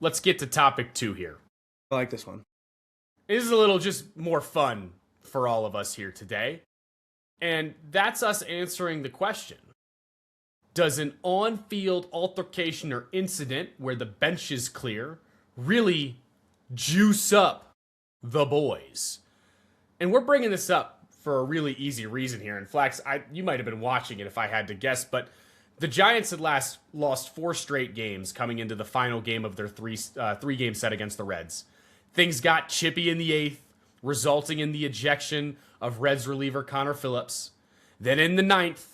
let's get to topic 2 here. I like this one. This is a little just more fun for all of us here today. And that's us answering the question. Does an on-field altercation or incident where the bench is clear really juice up the boys? And we're bringing this up for a really easy reason here. And Flax, you might have been watching it if I had to guess, but the Giants had lost 4 straight games coming into the final game of their three-game set against the Reds. Things got chippy in the 8th, resulting in the ejection of Reds reliever Connor Phillips. Then in the 9th,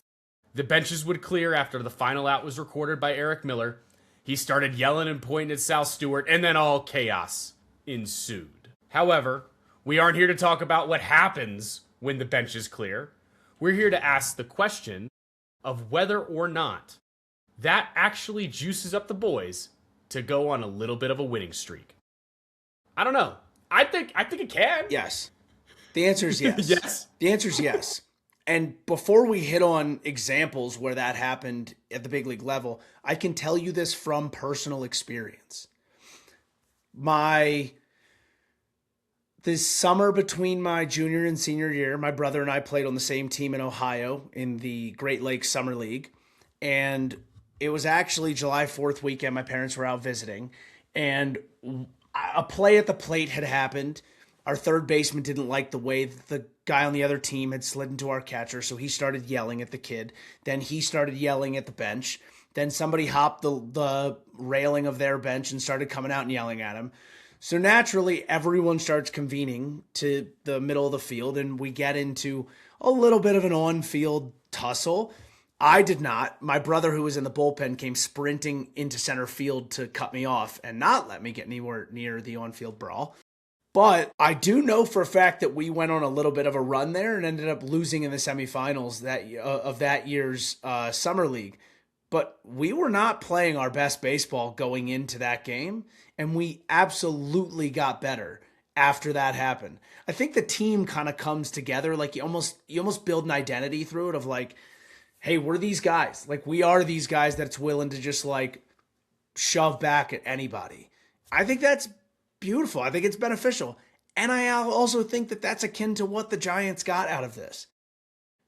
the benches would clear after the final out was recorded by Eric Miller. He started yelling and pointing at Sal Stewart, and then all chaos ensued. However, we aren't here to talk about what happens when the bench is clear. We're here to ask the question of whether or not that actually juices up the boys to go on a little bit of a winning streak. I don't know. I think it can. Yes. The answer is yes. Yes. The answer is yes. And before we hit on examples where that happened at the big league level, I can tell you this from personal experience. This summer between my junior and senior year, my brother and I played on the same team in Ohio in the Great Lakes Summer League. And it was actually July 4th weekend. My parents were out visiting. And a play at the plate had happened. Our third baseman didn't like the way the guy on the other team had slid into our catcher, so he started yelling at the kid. Then he started yelling at the bench. Then somebody hopped the railing of their bench and started coming out and yelling at him. So naturally, everyone starts convening to the middle of the field, and we get into a little bit of an on-field tussle. I did not. My brother, who was in the bullpen, came sprinting into center field to cut me off and not let me get anywhere near the on-field brawl. But I do know for a fact that we went on a little bit of a run there and ended up losing in the semifinals of that year's summer league. But we were not playing our best baseball going into that game, and we absolutely got better after that happened. I think the team kind of comes together, like you almost build an identity through it of like, hey, we're these guys. Like, we are these guys that's willing to just like shove back at anybody. I think that's beautiful. I think it's beneficial. And I also think that that's akin to what the Giants got out of this.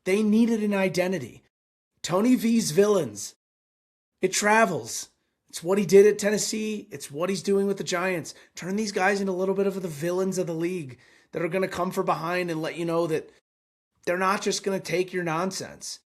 They needed an identity. Tony V's villains. It travels. It's what he did at Tennessee. It's what he's doing with the Giants. Turn these guys into a little bit of the villains of the league that are going to come from behind and let you know that they're not just going to take your nonsense.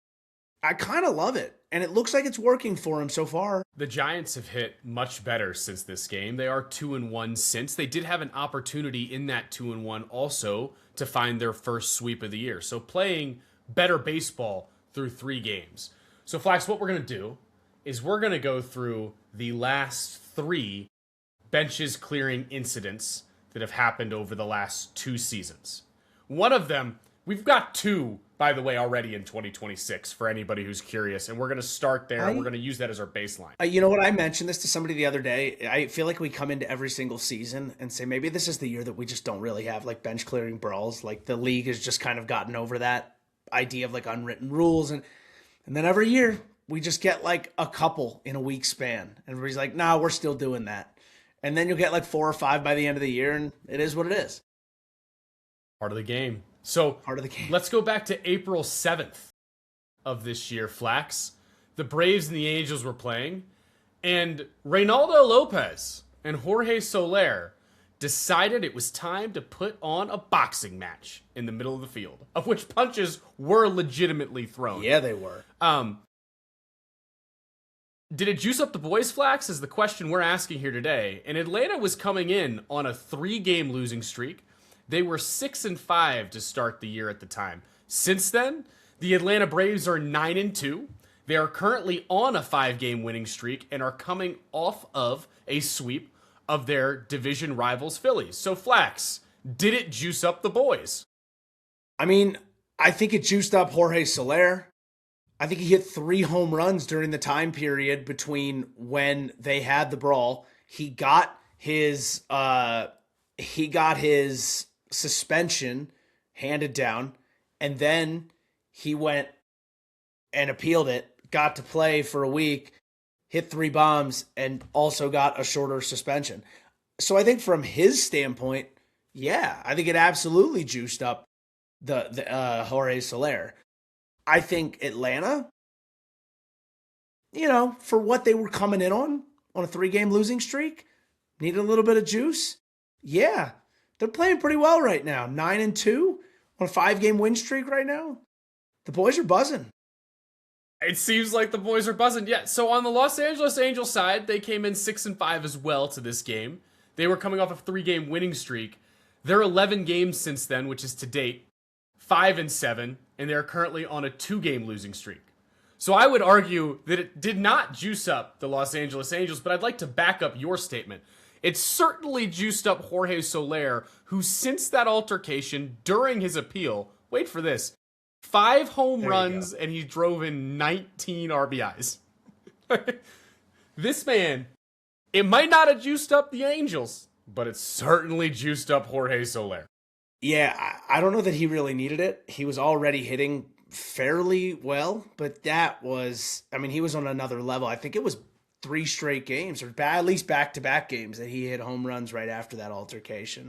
I kind of love it, and it looks like it's working for him so far. The Giants have hit much better since this game. They are 2-1 since. They did have an opportunity in that 2-1 also to find their first sweep of the year. So playing better baseball through 3 games. So Flax, what we're going to do is we're going to go through the last 3 benches clearing incidents that have happened over the last 2 seasons. One of them, we've got 2, by the way, already in 2026 for anybody who's curious. And we're going to start there. And we're going to use that as our baseline. You know what? I mentioned this to somebody the other day. I feel like we come into every single season and say, maybe this is the year that we just don't really have like bench clearing brawls. Like the league has just kind of gotten over that idea of like unwritten rules. And then every year we just get like a couple in a week span. And everybody's like, nah, we're still doing that. And then you'll get like 4 or 5 by the end of the year. And it is what it is. Part of the game. So part of the game. Let's go back to April 7th of this year, Flax. The Braves and the Angels were playing, and Reynaldo Lopez and Jorge Soler decided it was time to put on a boxing match in the middle of the field, of which punches were legitimately thrown. Yeah, they were. Did it juice up the boys, Flax, is the question we're asking here today. And Atlanta was coming in on a 3-game losing streak. They were 6-5 to start the year at the time. Since then, the Atlanta Braves are 9-2. They are currently on a 5-game winning streak and are coming off of a sweep of their division rivals, Phillies. So, Flax, did it juice up the boys? I mean, I think it juiced up Jorge Soler. I think he hit 3 home runs during the time period between when they had the brawl. He got his suspension handed down, and then he went and appealed it, got to play for a week, hit 3 bombs, and also got a shorter suspension. So I think from his standpoint, yeah, I think it absolutely juiced up the Jorge Soler. I think Atlanta, for what they were coming in on a 3-game losing streak, needed a little bit of juice. Yeah, they're playing pretty well right now. 9-2 on a 5-game win streak right now. The boys are buzzing. It seems like the boys are buzzing. Yeah, so on the Los Angeles Angels side, they came in 6-5 as well to this game. They were coming off a 3-game winning streak. They're 11 games since then, which is to date, 5-7, and they're currently on a 2-game losing streak. So I would argue that it did not juice up the Los Angeles Angels, but I'd like to back up your statement. It certainly juiced up Jorge Soler, who since that altercation, during his appeal, wait for this, 5 home runs and he drove in 19 RBIs. This man, it might not have juiced up the Angels, but it certainly juiced up Jorge Soler. Yeah, I don't know that he really needed it. He was already hitting fairly well, but he was on another level. I think it was 3 straight games, or at least back-to-back games, that he hit home runs right after that altercation.